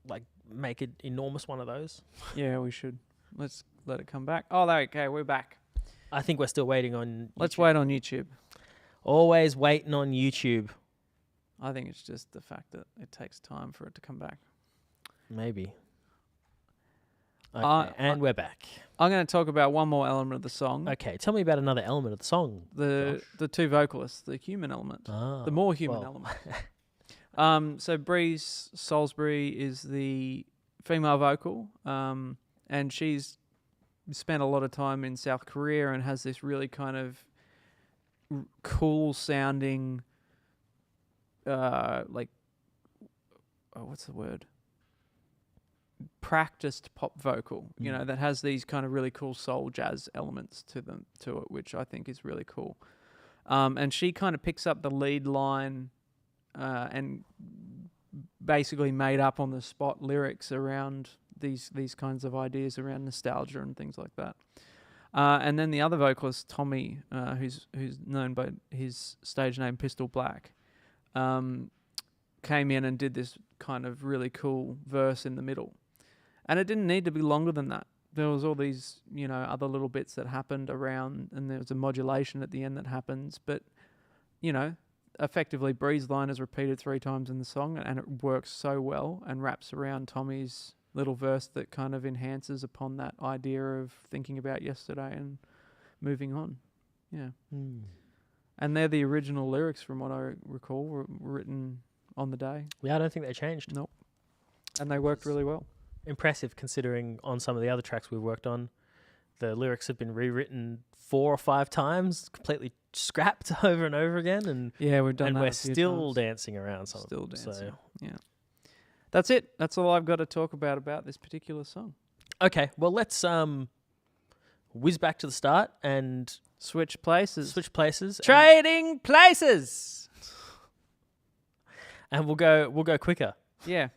like make an enormous one of those. Yeah, we should. Let's let it come back. Oh, okay, we're back. I think we're still waiting on Let's YouTube. wait on YouTube. Always waiting on YouTube. I think it's just the fact that it takes time for it to come back. Maybe. Okay, and we're back. I'm going to talk about one more element of the song. Okay, tell me about another element of the song. The two vocalists, the human element, the more human element. So Breeze Salisbury is the female vocal, and she's spent a lot of time in South Korea and has this really kind of cool sounding, what's the word? Practiced pop vocal, that has these kind of really cool soul jazz elements to it, which I think is really cool. And she kind of picks up the lead line and basically made up on the spot lyrics around these kinds of ideas around nostalgia and things like that. And then the other vocalist, Tommy, who's known by his stage name Pistol Black, came in and did this kind of really cool verse in the middle. And it didn't need to be longer than that. There was all these, other little bits that happened around, and there was a modulation at the end that happens. But, effectively, Breeze line is repeated 3 times in the song, and it works so well and wraps around Tommy's little verse that kind of enhances upon that idea of thinking about yesterday and moving on. Yeah. Mm. And they're the original lyrics, from what I recall, were written on the day. Yeah, I don't think they changed. Nope. And they worked really well. Impressive, considering on some of the other tracks we've worked on, the lyrics have been rewritten 4 or 5 times, completely scrapped over and over again, and yeah, we've done and that we're a few times. times. Dancing around some still of them. dancing. So. Yeah, that's it. That's all I've got to talk about this particular song. Okay, well let's whiz back to the start and switch places. Trading places. And we'll go quicker. Yeah.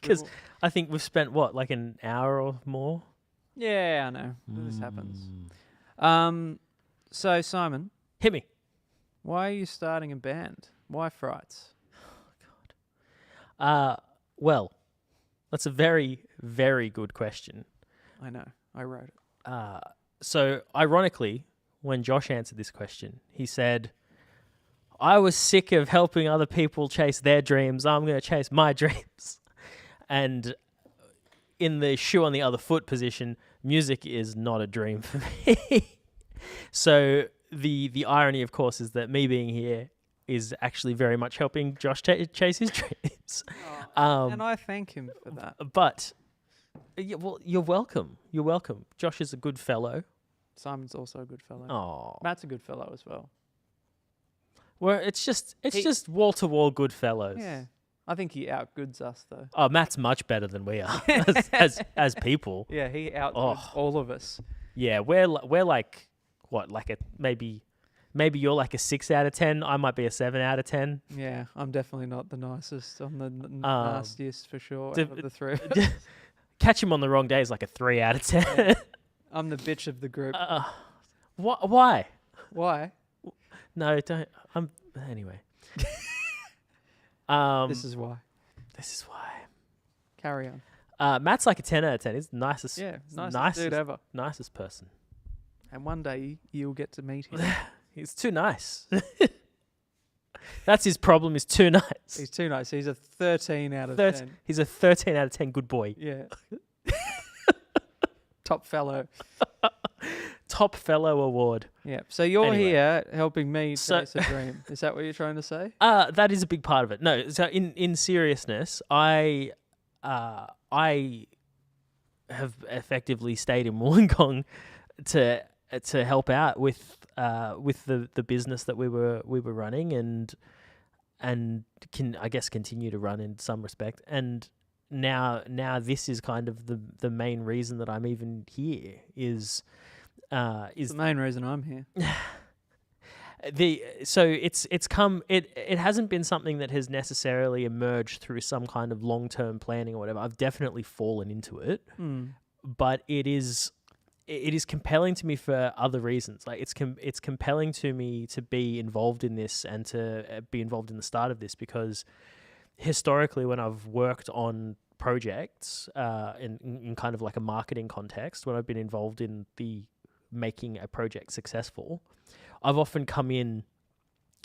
Because I think we've spent, like an hour or more? Yeah, I know. This happens. So, Simon. Hit me. Why are you starting a band? Why Frights? Oh, God. Well, that's a very, very good question. I know. I wrote it. So, ironically, when Josh answered this question, he said, I was sick of helping other people chase their dreams. I'm going to chase my dreams. And in the shoe on the other foot position, music is not a dream for me. So the irony, of course, is that me being here is actually very much helping Josh chase his dreams. And I thank him for that. But, yeah, well, you're welcome. You're welcome. Josh is a good fellow. Simon's also a good fellow. Oh, Matt's a good fellow as well. Well, it's just wall to wall good fellows. Yeah. I think he outgoods us, though. Oh, Matt's much better than we are as people. Yeah, he outgoods all of us. Yeah, we're like what, like a maybe you're like a 6 out of 10. I might be a 7 out of 10. Yeah, I'm definitely not the nicest. I'm the nastiest for sure out of the 3. Catch him on the wrong day is like a 3 out of 10. Yeah. I'm the bitch of the group. Why? Why? No, don't. Anyway. This is why. Carry on. Matt's like a 10 out of 10. He's the nicest. Yeah, nicest dude ever. Nicest person. And one day you'll get to meet him. He's too nice. That's his problem. He's too nice. He's too nice. He's a 13 out of 10. He's a 13 out of 10 good boy. Yeah. Top fellow. Top fellow award. Yeah. So you're here helping me chase a dream. Is that what you're trying to say? That is a big part of it. No. So in seriousness, I have effectively stayed in Wollongong to help out with the business that we were running and can, I guess, continue to run in some respect. And now this is kind of the main reason that I'm even here is the main reason I'm here. It hasn't been something that has necessarily emerged through some kind of long-term planning or whatever. I've definitely fallen into it, but it is compelling to me for other reasons. Like it's compelling to me to be involved in this and to be involved in the start of this, because historically when I've worked on projects in kind of like a marketing context, when I've been involved in the making a project successful, I've often come in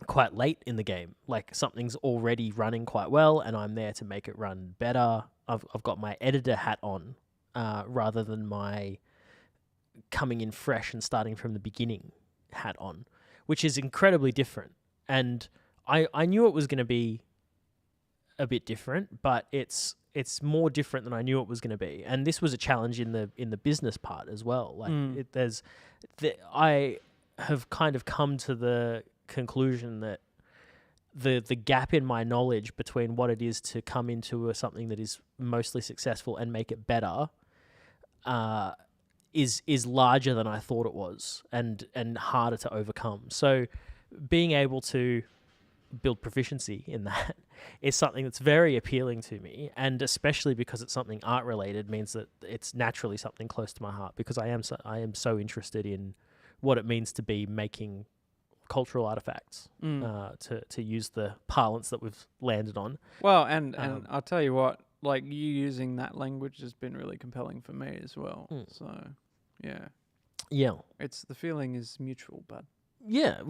quite late in the game. Like something's already running quite well and I'm there to make it run better. I've got my editor hat on rather than my coming in fresh and starting from the beginning hat on, which is incredibly different. And I knew it was going to be a bit different, but it's more different than I knew it was going to be. And this was a challenge in the business part as well. Like I have kind of come to the conclusion that the gap in my knowledge between what it is to come into something that is mostly successful and make it better is larger than I thought it was, and harder to overcome. So being able to build proficiency in that is something that's very appealing to me, and especially because it's something art related means that it's naturally something close to my heart, because I am so interested in what it means to be making cultural artifacts, to use the parlance that we've landed on. Well, and I'll tell you what, like, you using that language has been really compelling for me as well. So, yeah, it's the feeling is mutual, bud. Yeah,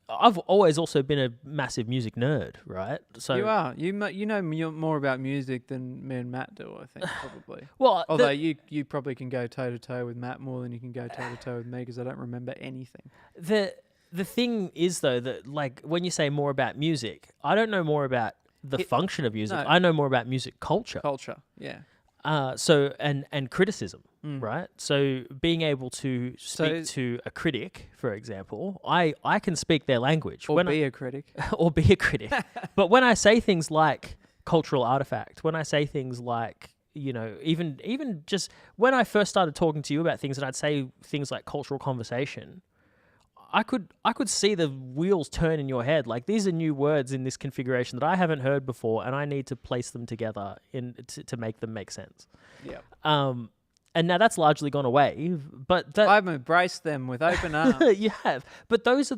I've always also been a massive music nerd, right? So you are. You know more about music than me and Matt do, I think, probably. Well, although you probably can go toe to toe with Matt more than you can go toe to toe with me, because I don't remember anything. The thing is, though, that like when you say more about music, I don't know more about the function of music. No. I know more about music culture. Yeah. So and criticism, right? So being able to speak to a critic, for example, I can speak their language. Or be a critic. Or be a critic. But when I say things like cultural artifact, when I say things like, you know, even just when I first started talking to you about things, and I'd say things like cultural conversation, I could see the wheels turn in your head. Like, these are new words in this configuration that I haven't heard before, and I need to place them together to make them make sense. Yeah. And now that's largely gone away. But I've embraced them with open arms. You have. But those are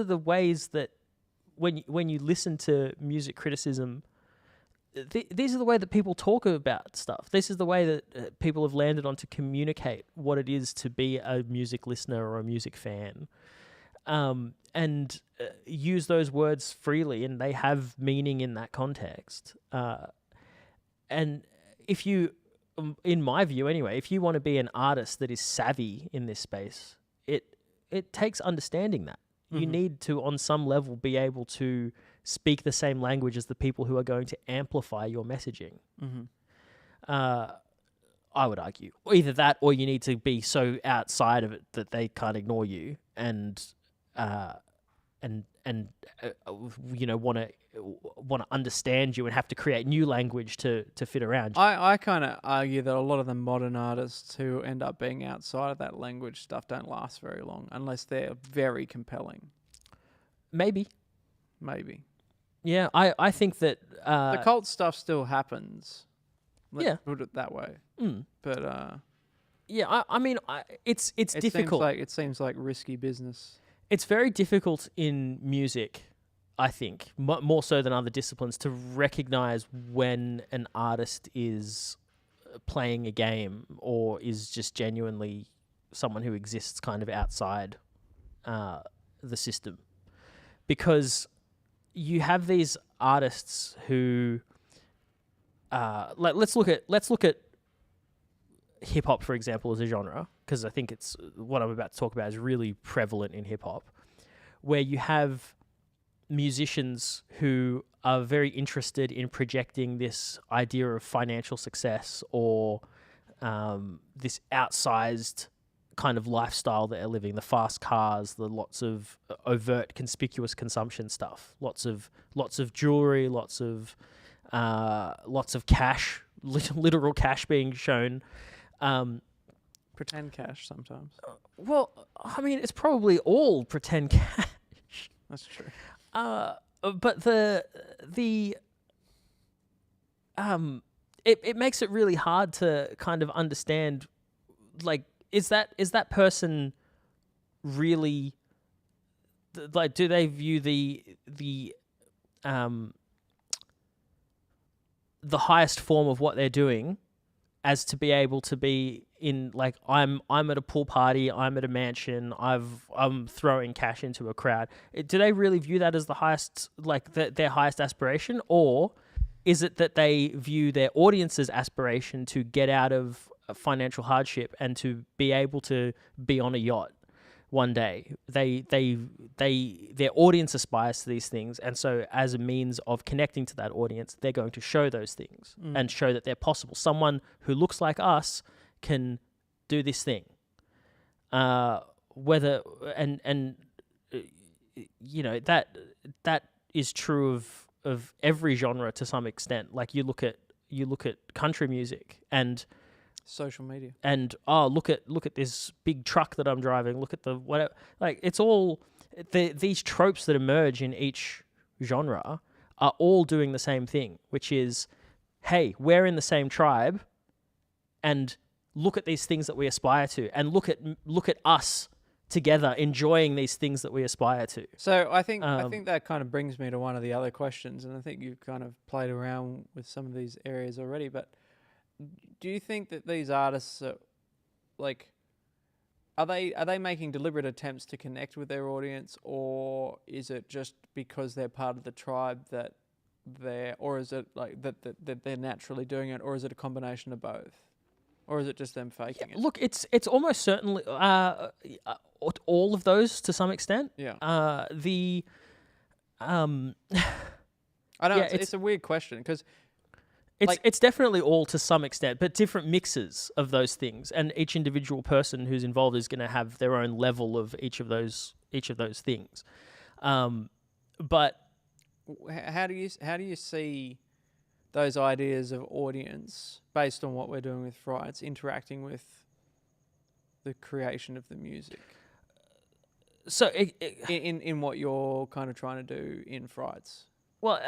the ways that when you listen to music criticism, these are the way that people talk about stuff. This is the way that people have landed on to communicate what it is to be a music listener or a music fan. And use those words freely, and they have meaning in that context. And if you, in my view anyway, if you want to be an artist that is savvy in this space, it takes understanding that. Mm-hmm. You need to, on some level, be able to speak the same language as the people who are going to amplify your messaging. Mm-hmm. I would argue either that, or you need to be so outside of it that they can't ignore you, and you know, want to understand you and have to create new language to fit around you. I kind of argue that a lot of the modern artists who end up being outside of that language stuff don't last very long unless they're very compelling. Maybe. Yeah, I think that the cult stuff still happens. Let's put it that way. But yeah, I mean, it's difficult. It seems like risky business. It's very difficult in music, I think, more so than other disciplines, to recognize when an artist is playing a game or is just genuinely someone who exists kind of outside the system. Because you have these artists who, let's look at hip hop, for example, as a genre, because I think it's what I'm about to talk about is really prevalent in hip hop, where you have musicians who are very interested in projecting this idea of financial success or this outsized kind of lifestyle that they're living, the fast cars, the lots of overt conspicuous consumption stuff, lots of jewelry, lots of cash, literal cash being shown. Pretend cash sometimes. Well, I mean, it's probably all pretend cash. That's true. But it makes it really hard to kind of understand, like, is that person really, like, do they view the the highest form of what they're doing as to be able to be in, like, I'm at a pool party, I'm at a mansion, I'm throwing cash into a crowd. Do they really view that as the highest, like their highest aspiration, or is it that they view their audience's aspiration to get out of financial hardship and to be able to be on a yacht one day? Their audience aspires to these things, and so as a means of connecting to that audience, they're going to show those things and show that they're possible. Someone who looks like us can do this thing. Whether and you know, that is true of every genre to some extent. Like you look at country music and social media, and look at this big truck that I'm driving, look at the whatever, like it's all these tropes that emerge in each genre are all doing the same thing, which is, hey, we're in the same tribe, and look at these things that we aspire to, and look at us together enjoying these things that we aspire to. So I think that kind of brings me to one of the other questions, and I think you've kind of played around with some of these areas already, but do you think that these artists are, like, are they making deliberate attempts to connect with their audience, or is it just because they're part of the tribe that or is it like that they're naturally doing it, or is it a combination of both, or is it just them faking it? Look, it's almost certainly all of those to some extent. Yeah. I don't know. It's a weird question because it's definitely all to some extent, but different mixes of those things, and each individual person who's involved is going to have their own level of each of those things. But how do you see those ideas of audience based on what we're doing with Frights interacting with the creation of the music? So in what you're kind of trying to do in Frights? Well,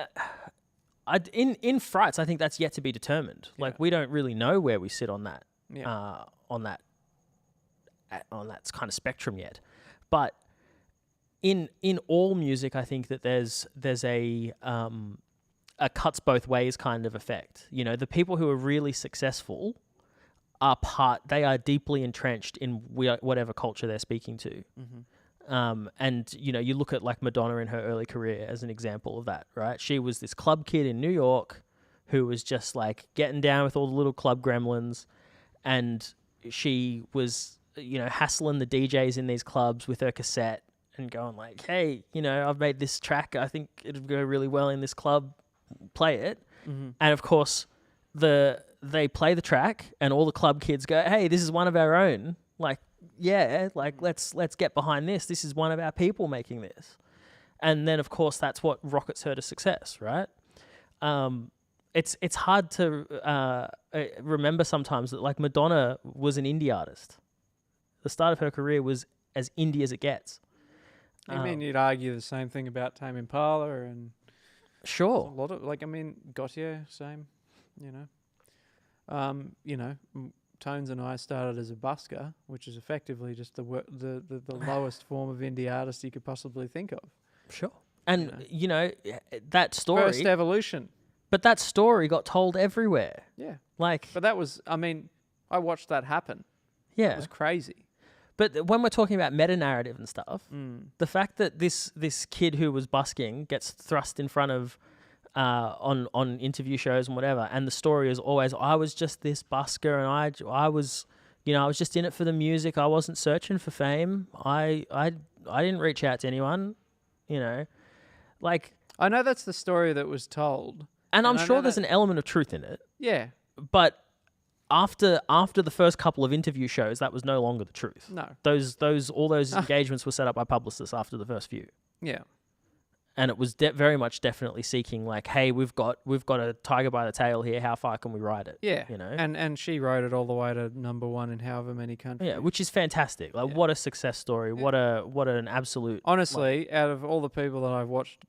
in Frights, I think that's yet to be determined. Yeah. Like, we don't really know where we sit on that, Yeah. on that kind of spectrum yet. But in all music, I think that there's a cuts both ways kind of effect. You know, the people who are really successful they are deeply entrenched in whatever culture they're speaking to. Mm-hmm. And, you know, you look at like Madonna in her early career as an example of that, right? She was this club kid in New York who was just like getting down with all the little club gremlins, and she was, you know, hassling the DJs in these clubs with her cassette and going like, hey, you know, I've made this track, I think it'll go really well in this club, play it. Mm-hmm. And of course they play the track and all the club kids go, hey, this is one of our own. Like, yeah, like let's get behind this. This is one of our people making this. And then of course that's what rockets her to success, right? It's hard to remember sometimes that like Madonna was an indie artist. The start of her career was as indie as it gets. I mean, you'd argue the same thing about Tame Impala and sure, a lot of, like, I mean, Gautier, same, you know. Tones and I started as a busker, which is effectively just the lowest form of indie artist you could possibly think of. Sure. And, you know, that story... First evolution. But that story got told everywhere. Yeah. Like... But that was... I mean, I watched that happen. Yeah. It was crazy. But when we're talking about meta-narrative and stuff, the fact that this kid who was busking gets thrust in front of... on interview shows and whatever, and the story is always, I was just this busker, and I was, you know, I was just in it for the music. I wasn't searching for fame. I didn't reach out to anyone, you know, like. I know that's the story that was told, and I'm sure there's an element of truth in it. Yeah, but after the first couple of interview shows, that was no longer the truth. No, all those engagements were set up by publicists after the first few. Yeah. And it was very much definitely seeking like, hey, we've got a tiger by the tail here. How far can we ride it? Yeah, you know. And she rode it all the way to #1 in however many countries. Yeah, which is fantastic. Like, what a success story. Yeah. What an absolute. Honestly, out of all the people that I've watched,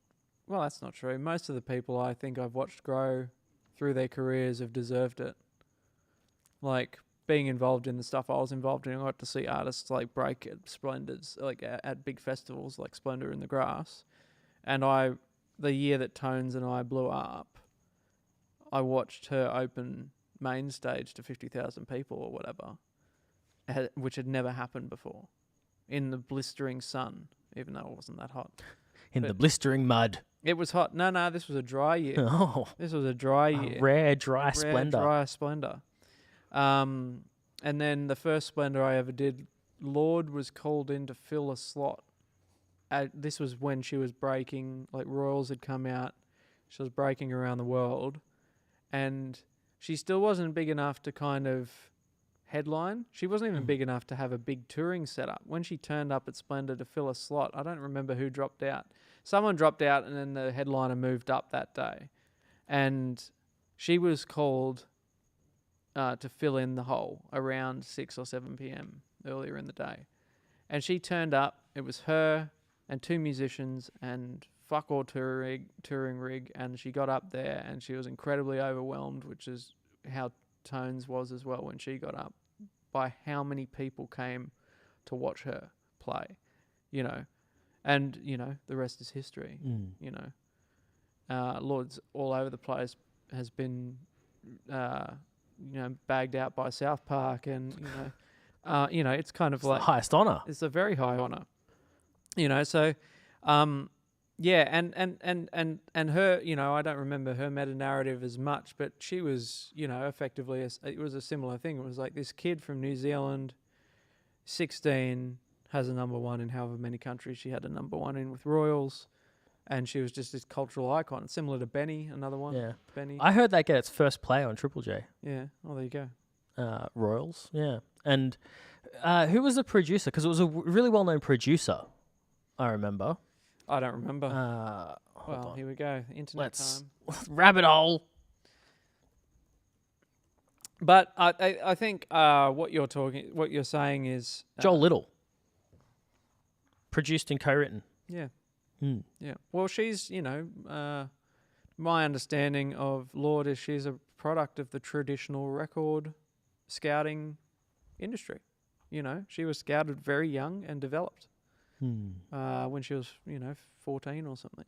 well, that's not true. Most of the people I think I've watched grow through their careers have deserved it. Like, being involved in the stuff I was involved in, I got to see artists like break at Splendors, like at big festivals like Splendor in the Grass. And the year that Tones and I blew up, I watched her open main stage to 50,000 people or whatever, which had never happened before, in the blistering sun, even though it wasn't that hot. In But the blistering mud. It was hot. No, this was a dry year. Oh, This was a dry a year. rare dry Rare splendor. dry splendor. And then the first splendor I ever did, Lord was called in to fill a slot. This was when she was breaking, like Royals had come out. She was breaking around the world. And she still wasn't big enough to kind of headline. She wasn't even big enough to have a big touring setup. When she turned up at Splendor to fill a slot, I don't remember who dropped out. Someone dropped out and then the headliner moved up that day. And she was called to fill in the hole around 6 or 7 p.m. earlier in the day. And she turned up. It was her and 2 musicians and fuck all touring rig. And she got up there and she was incredibly overwhelmed, which is how Tones was as well when she got up, by how many people came to watch her play, you know. And, you know, the rest is history, you know. Lord's all over the place, has been, you know, bagged out by South Park and, you know, it's kind of It's like... the highest honour. It's a very high honour, you know, so... yeah, and her, you know, I don't remember her meta-narrative as much, but she was, you know, effectively, it was a similar thing. It was like this kid from New Zealand, 16, has a number 1 in however many countries she had a number 1 in with Royals, and she was just this cultural icon, similar to Benny, another one. Yeah. Benny. I heard that get its first play on Triple J. Yeah, oh, there you go. Royals, yeah. And who was the producer? Because it was a really well-known producer, I remember. I don't remember. Hold Well, on. here we go. Internet Let's time. rabbit hole. But I think what you're saying is Joel Little. Produced and co-written. Yeah. Hmm. Yeah. Well, she's, you know, my understanding of Lord is she's a product of the traditional record scouting industry. You know, she was scouted very young and developed when she was, you know, 14 or something.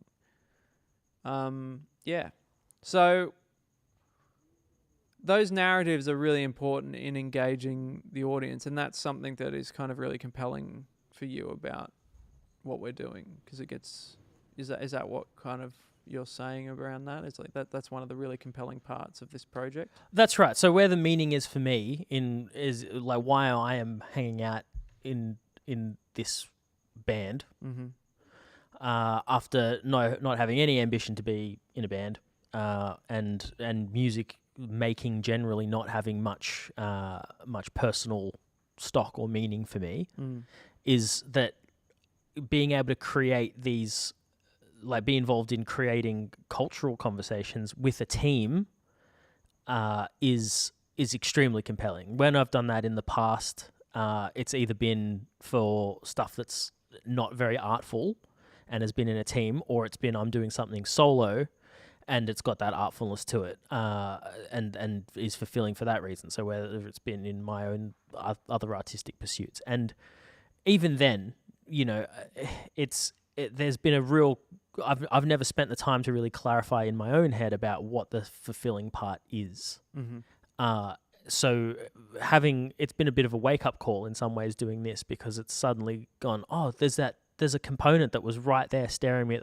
Yeah. So those narratives are really important in engaging the audience, and that's something that is kind of really compelling for you about what we're doing, because it gets... Is that what kind of you're saying around that? It's like that's one of the really compelling parts of this project. That's right. So where the meaning is for me is like why I am hanging out in this band after not having any ambition to be in a band and music making generally not having much personal stock or meaning for me is that being able to create these, like be involved in creating cultural conversations with a team is extremely compelling. When I've done that in the past, it's either been for stuff that's not very artful and has been in a team, or it's been I'm doing something solo and it's got that artfulness to it and is fulfilling for that reason. So whether it's been in my own other artistic pursuits. And even then, you know, there's been a real... I've never spent the time to really clarify in my own head about what the fulfilling part is. So it's been a bit of a wake-up call in some ways doing this, because it's suddenly gone, oh, there's a component that was right there staring me in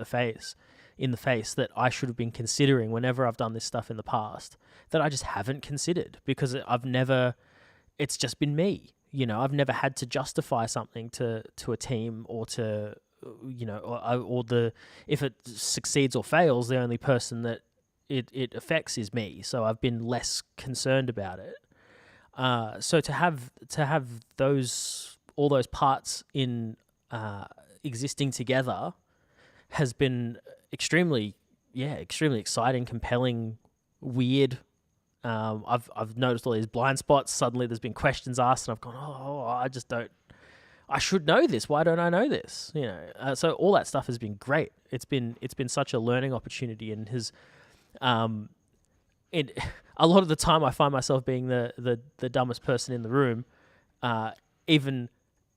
the face that I should have been considering whenever I've done this stuff in the past, that I just haven't considered because it's just been me. You know, I've never had to justify something to a team or to, you know, or if it succeeds or fails, the only person that it affects is me. So I've been less concerned about it. So to have all those parts in existing together has been extremely exciting, compelling, weird. I've noticed all these blind spots. Suddenly there's been questions asked and I've gone, I should know this. Why don't I know this? You know, so all that stuff has been great. It's been such a learning opportunity, and has, a lot of the time I find myself being the dumbest person in the room, even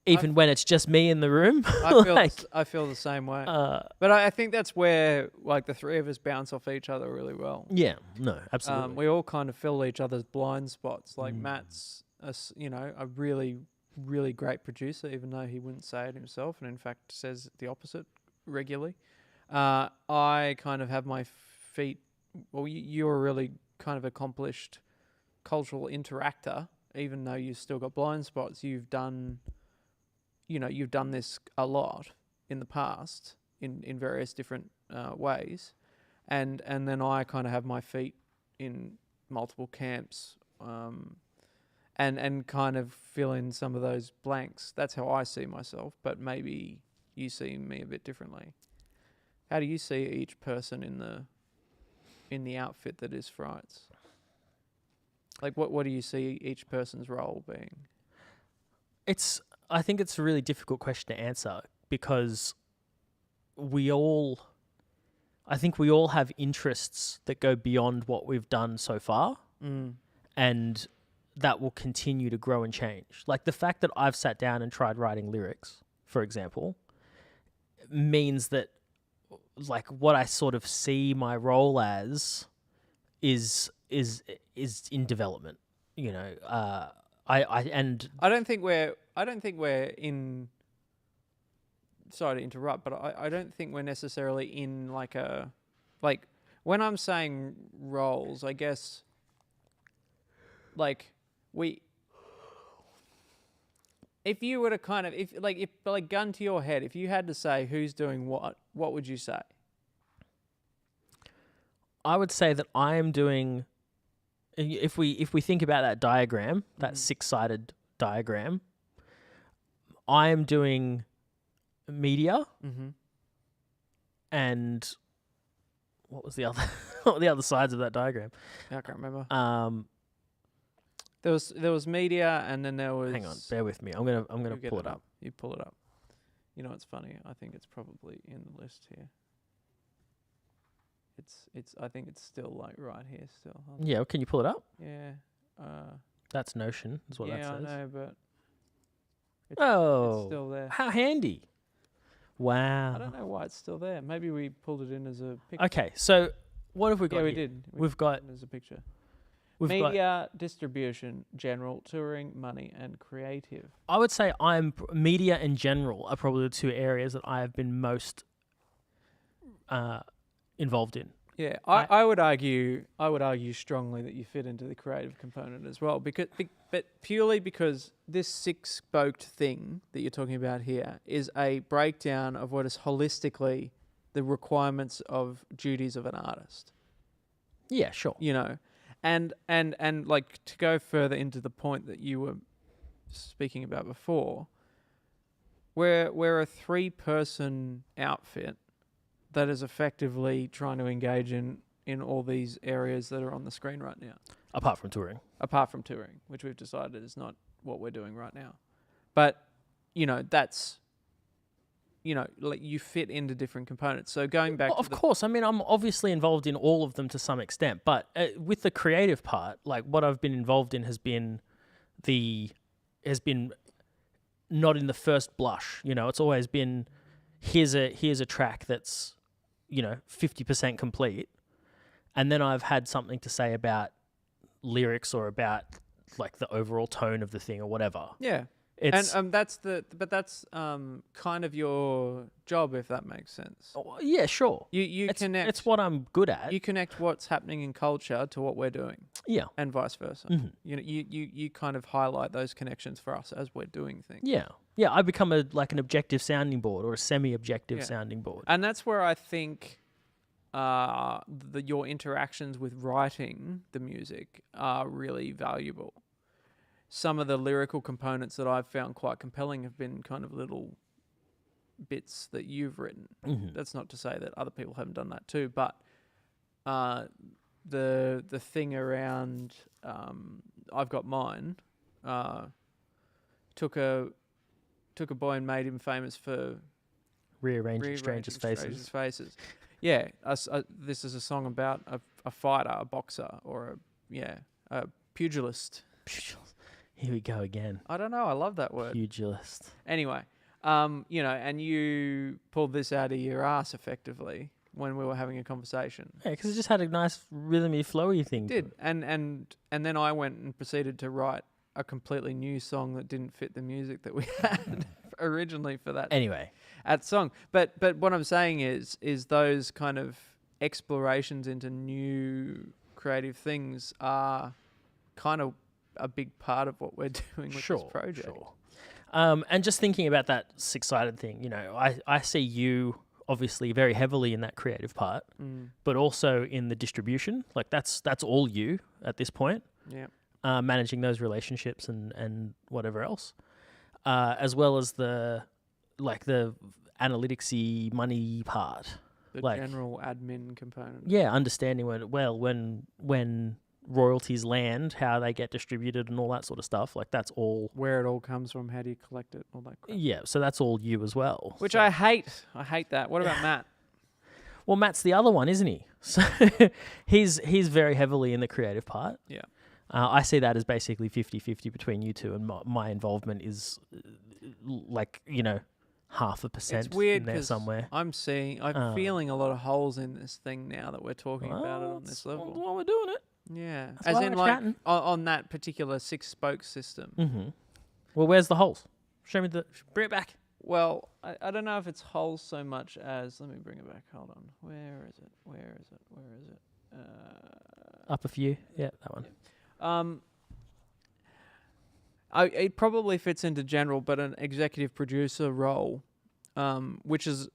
even when it's just me in the room. I feel the same way. Uh, But I think that's where like the three of us bounce off each other really well. yeah, no, absolutely. We all kind of fill each other's blind spots. Like Mm. Matt's, a really, really great producer, even though he wouldn't say it himself, and in fact says the opposite regularly. I kind of have my feet. Well, you're a really kind of accomplished cultural interactor, even though you've still got blind spots. You've done this a lot in the past in various different ways, and then I kind of have my feet in multiple camps, and kind of fill in some of those blanks. That's how I see myself, but maybe you see me a bit differently. How do you see each person in the outfit that is Frights? Like, what do you see each person's role being? I think it's a really difficult question to answer because I think we all have interests that go beyond what we've done so far, and that will continue to grow and change. Like the fact that I've sat down and tried writing lyrics, for example, means that like what I sort of see my role as is in development. You know, I don't think we're in. Sorry to interrupt, but I don't think we're necessarily in like when I'm saying roles, I guess like if you were to kind of if gun to your head, if you had to say who's doing what would you say? I would say that I am doing. If we think about that diagram, that 6-sided diagram, I am doing media, and what was the other what were the other sides of that diagram? I can't remember. There was media, and then there was. Hang on, bear with me. I'm gonna pull it up. You pull it up. You know, it's funny. I think it's probably in the list here. It's. I think it's still like right here. Still. Yeah, can you pull it up? Yeah. That's Notion, is what that says. Yeah, I know, but. It's still there. How handy! Wow. I don't know why it's still there. Maybe we pulled it in as a picture. Okay, so what have we got? Yeah, we here? did. We've got it as a picture. Media, distribution, general, touring, money, and creative. I would say media and general are probably the two areas that I have been most involved in. Yeah, I would argue strongly that you fit into the creative component as well, but purely because this 6-spoked thing that you're talking about here is a breakdown of what is holistically the requirements of duties of an artist. Yeah, sure. You know. And like to go further into the point that you were speaking about before, we're a 3-person outfit that is effectively trying to engage in all these areas that are on the screen right now. Apart from touring, which we've decided is not what we're doing right now. But, that's, like you fit into different components. So going back of course, I mean, I'm obviously involved in all of them to some extent, but with the creative part, like what I've been involved in has been not in the first blush. It's always been, here's a track that's, 50% complete. And then I've had something to say about lyrics or about like the overall tone of the thing or whatever. Yeah. It's, that's kind of your job, if that makes sense. Yeah, sure. You connect. It's what I'm good at. You connect what's happening in culture to what we're doing. Yeah. And vice versa. Mm-hmm. You kind of highlight those connections for us as we're doing things. Yeah. Yeah, I become an objective sounding board or a semi-objective sounding board. And that's where I think your interactions with writing the music are really valuable. Some of the lyrical components that I've found quite compelling have been kind of little bits that you've written. Mm-hmm. That's not to say that other people haven't done that too, but the thing around I've Got Mine took a boy and made him famous for rearranging strangers' faces. Yeah, this is a song about a fighter, a boxer, or a pugilist. Here we go again. I don't know. I love that word. Pugilist. Anyway, you know, and you pulled this out of your ass effectively when we were having a conversation. Yeah, because it just had a nice rhythmy, flowy thing. to Did it. and then I went and proceeded to write a completely new song that didn't fit the music that we had originally for that Anyway, song. But what I'm saying is those kind of explorations into new creative things are kind of a big part of what we're doing with this project. Sure. And just thinking about that six-sided thing, you know, I see you obviously very heavily in that creative part, but also in the distribution. Like that's all you at this point. Yeah. Managing those relationships and whatever else, as well as the analyticsy money part. The Like- general admin component. Yeah, understanding when royalties land, how they get distributed and all that sort of stuff. Like that's all. Where it all comes from, how do you collect it, all that crap. Yeah, so that's all you as well. Which So- I hate. I hate that. What about Matt? Well, Matt's the other one, isn't he? So he's very heavily in the creative part. Yeah. I see that as basically 50-50 between you two, and my involvement is like, you know, 0.5% It's weird in there 'cause somewhere. I'm feeling a lot of holes in this thing now that we're talking about it on this That's level. why we're doing it. Yeah. That's As why in we're like chatting. on that particular 6-spoke system. Mm-hmm. Well, where's the holes? Show me bring it back. Well, I don't know if it's holes so much as, let me bring it back. Hold on. Where is it? Up a few. Yeah, that one. It probably fits into general, but an executive producer role, which is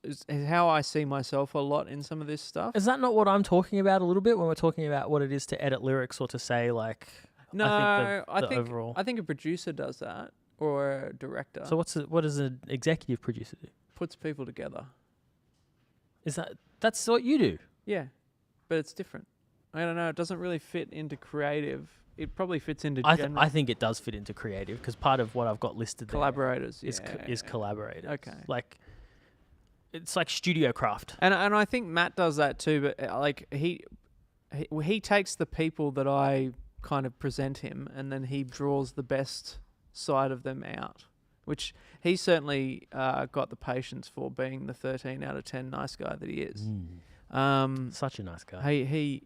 how I see myself a lot in some of this stuff. Is that not what I'm talking about a little bit when we're talking about what it is to edit lyrics or to say like? No, I think overall. I think a producer does that, or a director. So what does an executive producer do? Puts people together. That's what you do? Yeah, but it's different. I don't know. It doesn't really fit into creative. It probably fits into general. I think it does fit into creative because part of what I've got listed there Collaborators. is collaborators. Okay. Like it's like studio craft. And I think Matt does that too, but like he takes the people that I kind of present him, and then he draws the best side of them out, which he certainly got the patience for, being the 13 out of 10 nice guy that he is. Such a nice guy.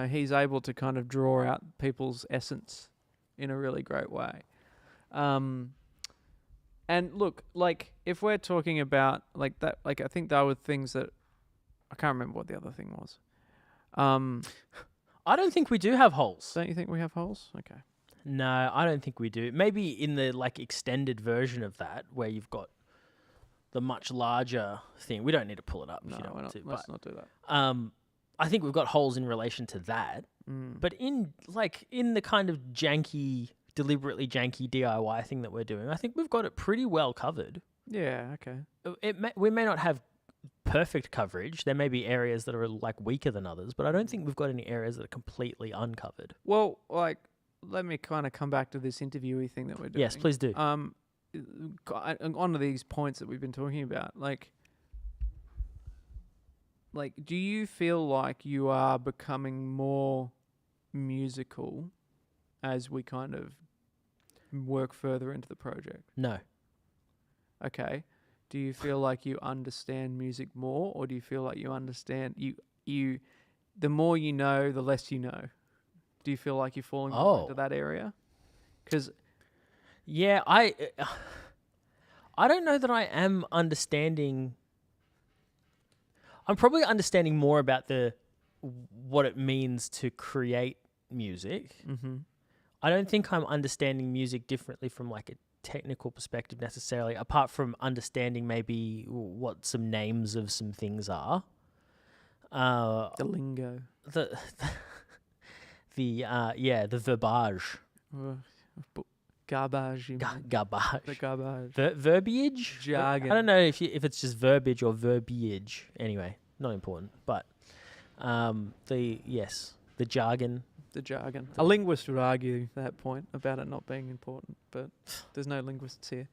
He's able to kind of draw out people's essence in a really great way. And look, like if we're talking about like that, like I think there were things that I can't remember what the other thing was. I don't think we do have holes. Don't you think we have holes? Okay. No, I don't think we do. Maybe in the like extended version of that, where you've got the much larger thing. We don't need to pull it up if you don't want to. Let's not do that. I think we've got holes in relation to that. But in the kind of deliberately janky DIY thing that we're doing, I think we've got it pretty well covered. Yeah. Okay. We may not have perfect coverage. There may be areas that are like weaker than others, but I don't think we've got any areas that are completely uncovered. Well, like, let me kind of come back to this interviewee thing that we're doing. Yes, please do. On to these points that we've been talking about, like, do you feel like you are becoming more musical as we kind of work further into the project? No. Okay. Do you feel like you understand music more, or do you feel like you understand you the more you know, the less you know? Do you feel like you're falling more into that area? Because yeah, I don't know that I am understanding. I'm probably understanding more about what it means to create music. Mm-hmm. I don't think I'm understanding music differently from like a technical perspective necessarily, apart from understanding maybe what some names of some things are. The lingo. The verbage. Garbage. Garbage. The garbage. Verbiage? Jargon. I don't know if it's just verbiage or verbiage. Anyway, not important. But the jargon. The jargon. A linguist would argue that point about it not being important, but there's no linguists here.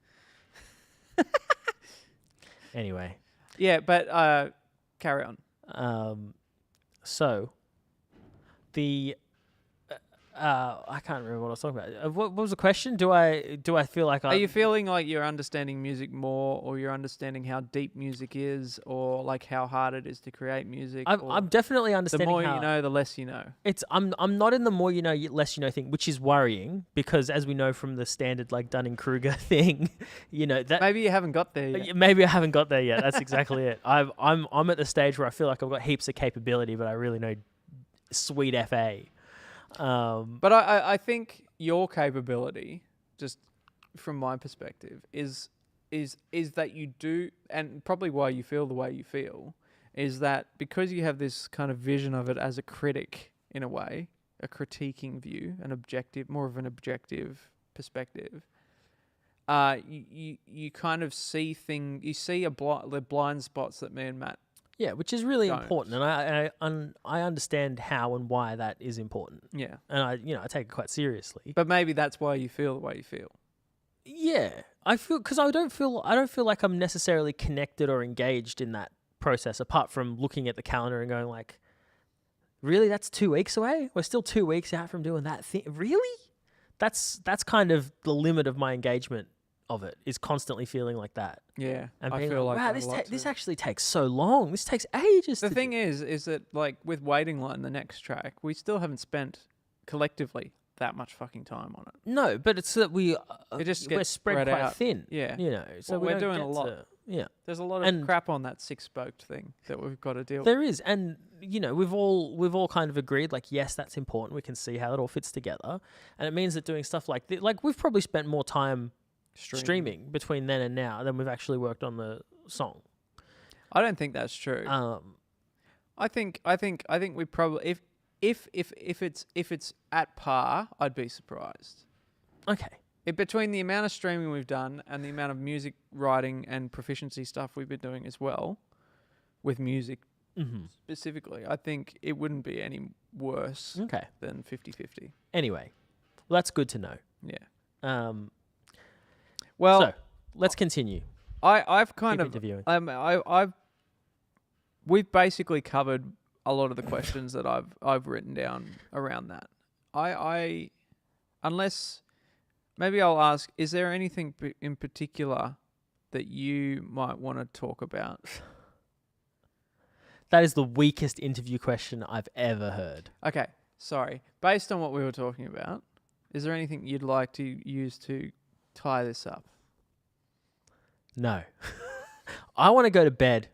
Anyway. Yeah, but carry on. So the I can't remember what I was talking about. What was the question? Do I feel like Are you feeling like you're understanding music more, or you're understanding how deep music is, or like how hard it is to create music? I'm definitely the understanding more how you know, the less you know. I'm not in the more you know, less you know thing, which is worrying because as we know from the standard like Dunning-Kruger thing, that Maybe you haven't got there yet. maybe I haven't got there yet. That's exactly it. I'm at the stage where I feel like I've got heaps of capability, but I really know sweet FA. But I think your capability, just from my perspective, is that you do, and probably why you feel the way you feel, is that because you have this kind of vision of it as a critic in a way, a critiquing view, more of an objective perspective. You kind of see you see the blind spots that me and Matt. Yeah, which is really Don't. important, and I understand how and why that is important. Yeah. And I take it quite seriously. But maybe that's why you feel the way you feel. Yeah, I feel because I don't feel like I'm necessarily connected or engaged in that process, apart from looking at the calendar and going like, really, that's 2 weeks away. We're still 2 weeks out from doing that thing. Really, that's kind of the limit of my engagement of it, is constantly feeling like that. Yeah, And I being feel like wow, that this actually takes so long. This takes ages. The thing is that like with Waiting Line, the next track, we still haven't spent collectively that much fucking time on it. No, but it's that we're gets spread quite out. thin. Yeah. So Well, we're don't doing get a lot. Yeah, There's a lot of crap on that 6-spoked thing that we've got to deal with. there is, and we've all kind of agreed like, yes, that's important. We can see how it all fits together, and it means that doing stuff like we've probably spent more time streaming between then and now than we've actually worked on the song. I don't think that's true. I think we probably if it's at par, I'd be surprised. Okay. Between the amount of streaming we've done and the amount of music writing and proficiency stuff we've been doing as well, with music specifically, I think it wouldn't be any worse than 50-50. Anyway, well, that's good to know. Yeah. Well, so let's continue. I've kind Keep of interviewing. we've basically covered a lot of the questions that I've written down around that. I unless maybe I'll ask, is there anything in particular that you might want to talk about? That is the weakest interview question I've ever heard. Okay, sorry. Based on what we were talking about, is there anything you'd like to use to tie this up? No. I want to go to bed.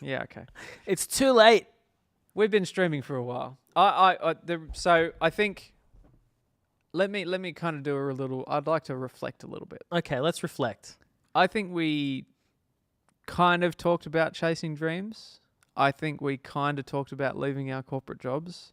Yeah, okay. It's too late. We've been streaming for a while. So I think let me kind of do a little. I'd like to reflect a little bit. Okay, let's reflect. I think we kind of talked about chasing dreams. I think we kind of talked about leaving our corporate jobs.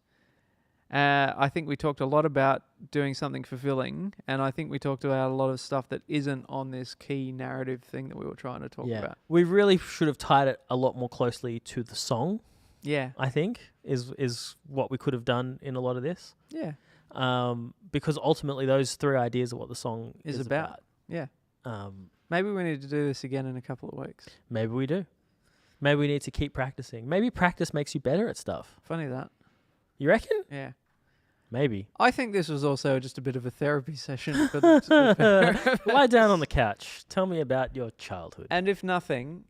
I think we talked a lot about doing something fulfilling, and I think we talked about a lot of stuff that isn't on this key narrative thing that we were trying to talk about. We really should have tied it a lot more closely to the song. Yeah, I think is what we could have done in a lot of this. Yeah. Because ultimately those 3 ideas are what the song is about. Yeah. Maybe we need to do this again in a couple of weeks. Maybe we do. Maybe we need to keep practicing. Maybe practice makes you better at stuff. Funny that. You reckon? Yeah. Maybe. I think this was also just a bit of a therapy session for the Lie down on the couch. Tell me about your childhood. And if nothing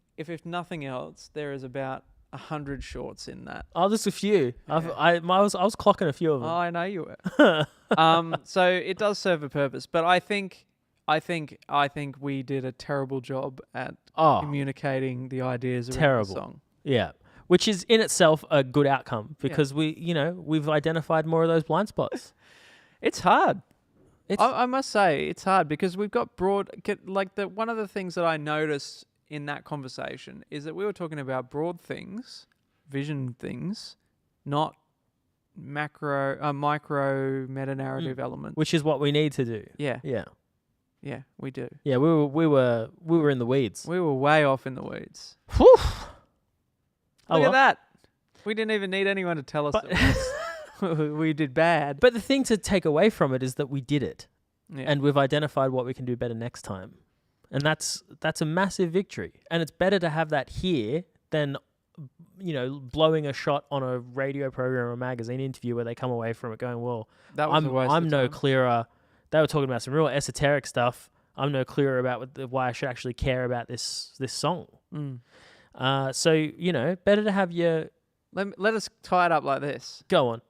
else, there is about 100 shorts in that. Oh, there's a few. Yeah. I was clocking a few of them. Oh, I know you were. So it does serve a purpose, but I think we did a terrible job at communicating the ideas around the song. Yeah. Which is in itself a good outcome because we've identified more of those blind spots. It's hard. I must say it's hard because we've got one of the things that I noticed in that conversation is that we were talking about broad things, vision things, not micro meta-narrative elements. Which is what we need to do. Yeah. Yeah. Yeah, we do. Yeah, we were in the weeds. We were way off in the weeds. Whew. Look at that. We didn't even need anyone to tell us that we did bad. But the thing to take away from it is that we did it. Yeah. And we've identified what we can do better next time. And that's a massive victory. And it's better to have that here than blowing a shot on a radio program or a magazine interview where they come away from it going, well, That was a waste I'm of no time. clearer. They were talking about some real esoteric stuff. I'm no clearer about why I should actually care about this song. So, better to have your... Let us tie it up like this. Go on.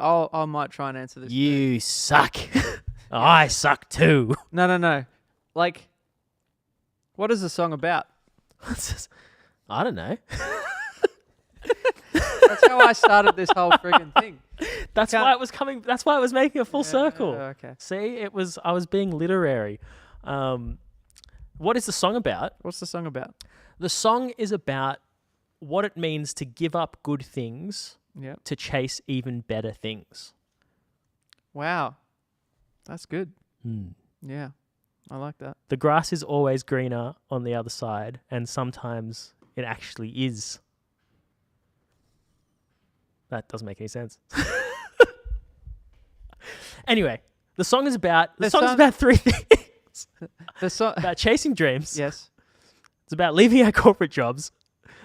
I might try and answer this. You suck. I suck too. No. Like, what is the song about? I don't know. That's how I started this whole friggin' thing. That's why it was coming. That's why it was making a full circle. Okay. See, I was being literary. What is the song about? What's the song about? The song is about what it means to give up good things to chase even better things. Wow. That's good. Yeah. I like that. The grass is always greener on the other side, and sometimes it actually is. That doesn't make any sense. Anyway, the song is about three things. About chasing dreams. Yes. It's about leaving our corporate jobs,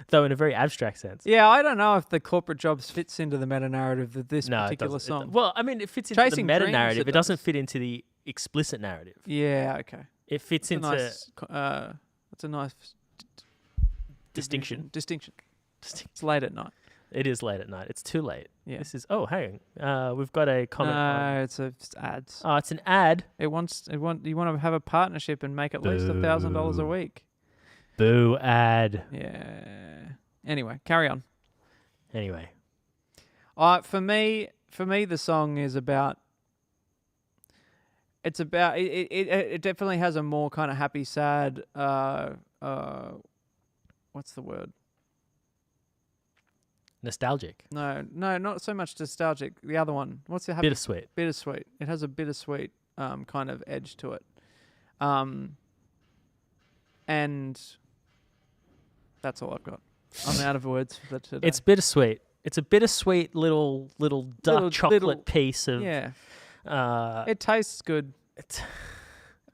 though in a very abstract sense. Yeah, I don't know if the corporate jobs fits into the meta narrative of this No, particular it doesn't. song. Well, I mean, it fits into Chasing the meta dreams, narrative. it It doesn't does. fit into the explicit narrative. Yeah, okay. It fits into That's a nice distinction. Distinction. It's late at night. It is late at night. It's too late. Yeah. This is. Oh, hang on. We've got a comment. No, it's ads. Oh, it's an ad. You want to have a partnership and make at least $1,000 a week. Boo ad. Yeah. Anyway, carry on. Anyway. For me, the song is about. It's about it definitely has a more kind of happy, sad. What's the word? Nostalgic. No, not so much nostalgic. The other one. What's the happy? Bittersweet. Bittersweet. It has a bittersweet kind of edge to it. And that's all I've got. I'm out of words for today. It's bittersweet. It's a bittersweet little dark chocolate piece of... Yeah. It tastes good.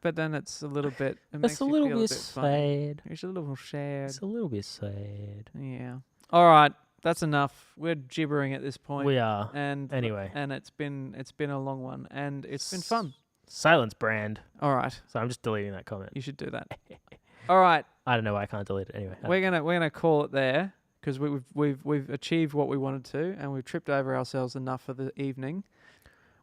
But then it's a little bit... It's a little bit sad. It's a little sad. It's a little bit sad. Yeah. All right. That's enough. We're gibbering at this point. We are. And anyway. And it's been a long one. And it's been fun. Silence brand. All right. So I'm just deleting that comment. You should do that. All right. I don't know why I can't delete it anyway. We're gonna call it there because we've achieved what we wanted to, and we've tripped over ourselves enough for the evening.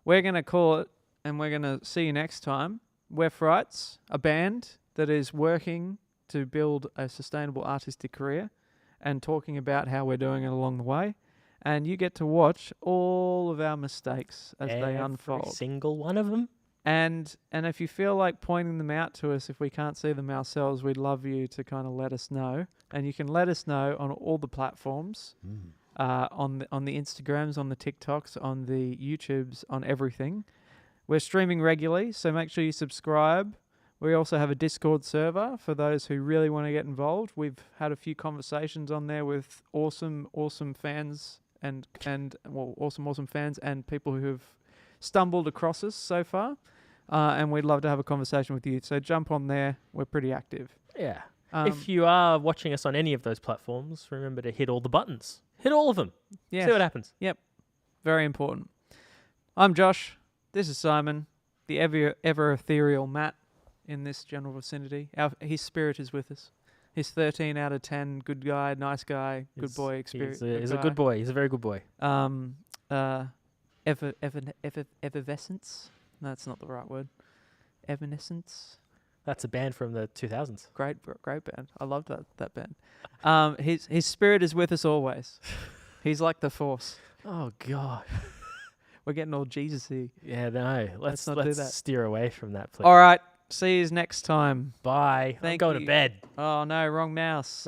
We're gonna call it, and we're gonna see you next time. We're Frights, a band that is working to build a sustainable artistic career, and talking about how we're doing it along the way. And you get to watch all of our mistakes as they unfold. Every single one of them. And if you feel like pointing them out to us, if we can't see them ourselves, we'd love you to kind of let us know. And you can let us know on all the platforms, on the Instagrams, on the TikToks, on the YouTubes, on everything. We're streaming regularly, so make sure you subscribe. We also have a Discord server for those who really want to get involved. We've had a few conversations on there with awesome fans and awesome fans and people who have stumbled across us so far. And we'd love to have a conversation with you. So jump on there. We're pretty active. Yeah. If you are watching us on any of those platforms, remember to hit all the buttons. Hit all of them. Yes. See what happens. Yep. Very important. I'm Josh. This is Simon, the ever ethereal Matt in this general vicinity. His spirit is with us. He's 13 out of 10. Good guy, nice guy, good boy. Experience. He's a good boy. He's a very good boy. Effervescence. No, that's not the right word. Evanescence. That's a band from the 2000s. Great band. I loved that band. His spirit is with us always. He's like the Force. Oh God. We're getting all Jesus-y. Yeah, no. Let's not do that. steer away from that, please. All right. See you next time. Bye. I'm going to bed. Oh no, wrong mouse.